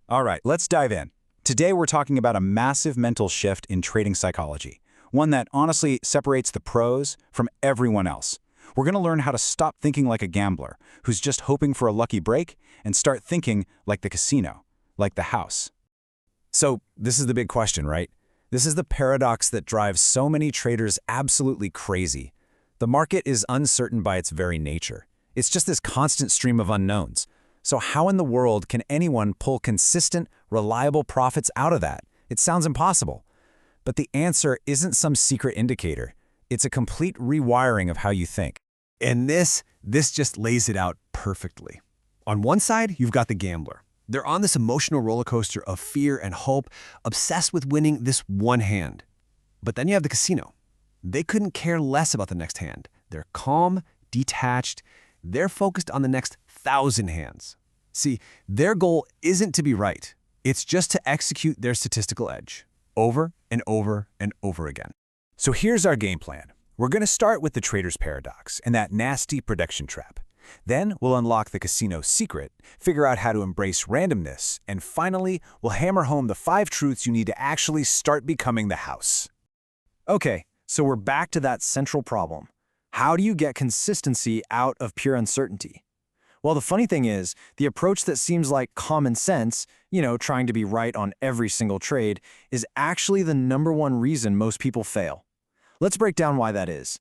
All right, let's dive in. Today we're talking about a massive mental shift in trading psychology, one that honestly separates the pros from everyone else. We're going to learn how to stop thinking like a gambler who's just hoping for a lucky break and start thinking like the casino, like the house. So this is the big question, right? This is the paradox that drives so many traders absolutely crazy. The market is uncertain by its very nature. It's just this constant stream of unknowns. So how in the world can anyone pull consistent, reliable profits out of that? It sounds impossible. But the answer isn't some secret indicator. It's a complete rewiring of how you think. And this just lays it out perfectly. On one side, you've got the gambler. They're on this emotional roller coaster of fear and hope, obsessed with winning this one hand. But then you have the casino. They couldn't care less about the next hand. They're calm, detached. They're focused on the next 1,000 hands. See, their goal isn't to be right. It's just to execute their statistical edge over and over and over again. So here's our game plan. We're going to start with the trader's paradox and that nasty prediction trap. Then we'll unlock the casino secret, figure out how to embrace randomness, and finally, we'll hammer home the 5 truths you need to actually start becoming the house. Okay, so we're back to that central problem. How do you get consistency out of pure uncertainty? Well, the funny thing is, the approach that seems like common sense, trying to be right on every single trade, is actually the #1 reason most people fail. Let's break down why that is.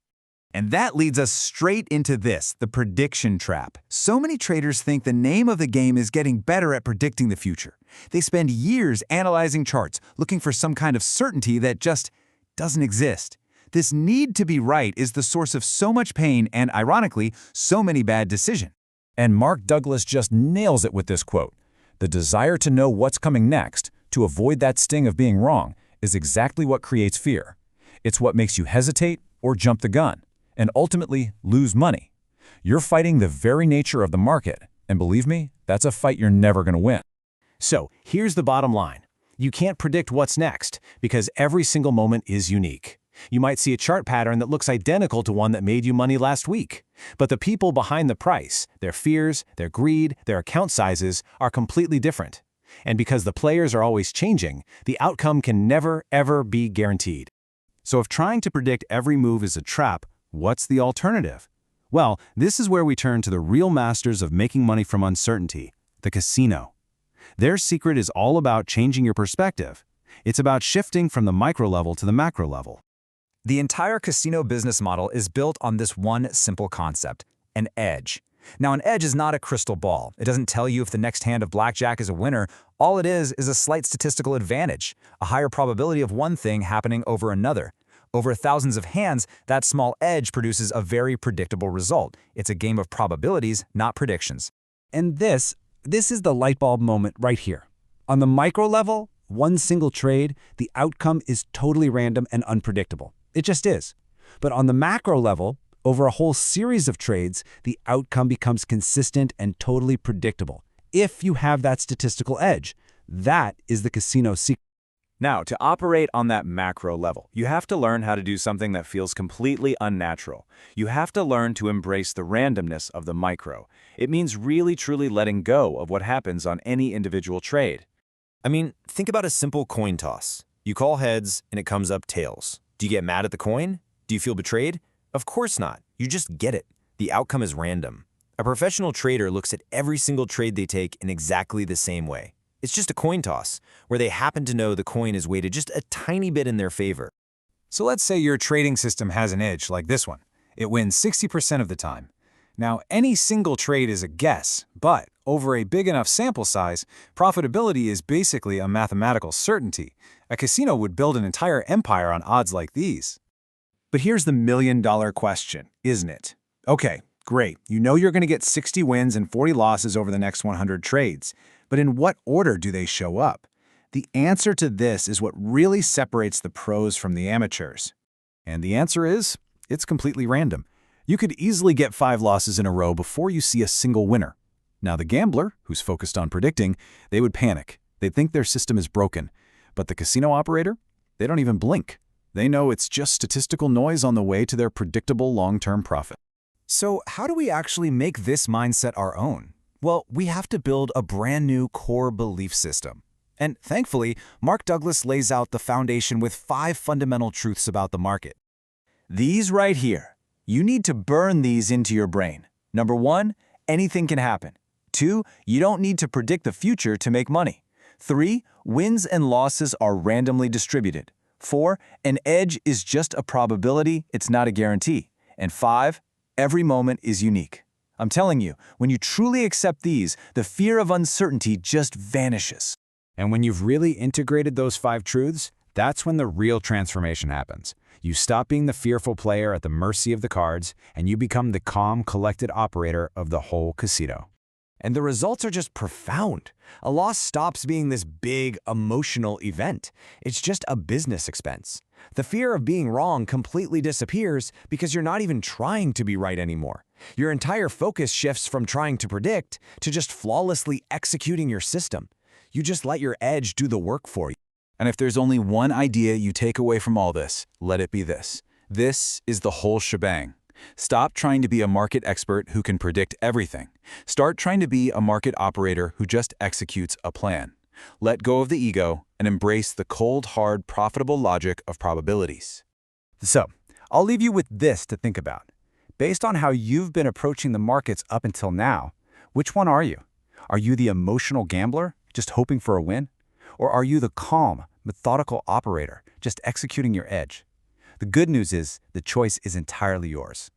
And that leads us straight into this, the prediction trap. So many traders think the name of the game is getting better at predicting the future. They spend years analyzing charts, looking for some kind of certainty that just doesn't exist. This need to be right is the source of so much pain and, ironically, so many bad decisions. And Mark Douglas just nails it with this quote. The desire to know what's coming next, to avoid that sting of being wrong, is exactly what creates fear. It's what makes you hesitate or jump the gun, and ultimately lose money. You're fighting the very nature of the market, and believe me, that's a fight you're never going to win. So here's the bottom line. You can't predict what's next because every single moment is unique. You might see a chart pattern that looks identical to one that made you money last week. But the people behind the price, their fears, their greed, their account sizes are completely different. And because the players are always changing, the outcome can never, ever be guaranteed. So if trying to predict every move is a trap, what's the alternative? Well, this is where we turn to the real masters of making money from uncertainty, the casino. Their secret is all about changing your perspective. It's about shifting from the micro level to the macro level. The entire casino business model is built on this one simple concept, an edge. Now, an edge is not a crystal ball. It doesn't tell you if the next hand of blackjack is a winner. All it is a slight statistical advantage, a higher probability of one thing happening over another. Over thousands of hands, that small edge produces a very predictable result. It's a game of probabilities, not predictions. And this is the light bulb moment right here. On the micro level, one single trade, the outcome is totally random and unpredictable. It just is. But on the macro level, over a whole series of trades, the outcome becomes consistent and totally predictable. If you have that statistical edge, that is the casino secret. Now, to operate on that macro level, you have to learn how to do something that feels completely unnatural. You have to learn to embrace the randomness of the micro. It means really truly letting go of what happens on any individual trade. I mean, think about a simple coin toss. You call heads and it comes up tails. Do you get mad at the coin? Do you feel betrayed? Of course not. You just get it. The outcome is random. A professional trader looks at every single trade they take in exactly the same way. It's just a coin toss, where they happen to know the coin is weighted just a tiny bit in their favor. So let's say your trading system has an edge like this one. It wins 60% of the time. Now, any single trade is a guess, but over a big enough sample size, profitability is basically a mathematical certainty. A casino would build an entire empire on odds like these. But here's the million-dollar question, isn't it? Okay, great. You know you're going to get 60 wins and 40 losses over the next 100 trades. But in what order do they show up? The answer to this is what really separates the pros from the amateurs. And the answer is, it's completely random. You could easily get 5 losses in a row before you see a single winner. Now the gambler, who's focused on predicting, they would panic. They'd think their system is broken. But the casino operator, they don't even blink. They know it's just statistical noise on the way to their predictable long-term profit. So how do we actually make this mindset our own? Well, we have to build a brand new core belief system. And thankfully, Mark Douglas lays out the foundation with 5 fundamental truths about the market. These right here. You need to burn these into your brain. Number 1, anything can happen. 2, you don't need to predict the future to make money. 3, wins and losses are randomly distributed. 4, an edge is just a probability, it's not a guarantee. And 5, every moment is unique. I'm telling you, when you truly accept these, the fear of uncertainty just vanishes. And when you've really integrated those 5 truths, that's when the real transformation happens. You stop being the fearful player at the mercy of the cards, and you become the calm, collected operator of the whole casino. And the results are just profound. A loss stops being this big, emotional event. It's just a business expense. The fear of being wrong completely disappears because you're not even trying to be right anymore. Your entire focus shifts from trying to predict to just flawlessly executing your system. You just let your edge do the work for you. And if there's only one idea you take away from all this, let it be this. This is the whole shebang. Stop trying to be a market expert who can predict everything. Start trying to be a market operator who just executes a plan. Let go of the ego and embrace the cold, hard, profitable logic of probabilities. So, I'll leave you with this to think about. Based on how you've been approaching the markets up until now, which one are you? Are you the emotional gambler, just hoping for a win? Or are you the calm, methodical operator, just executing your edge? The good news is the choice is entirely yours.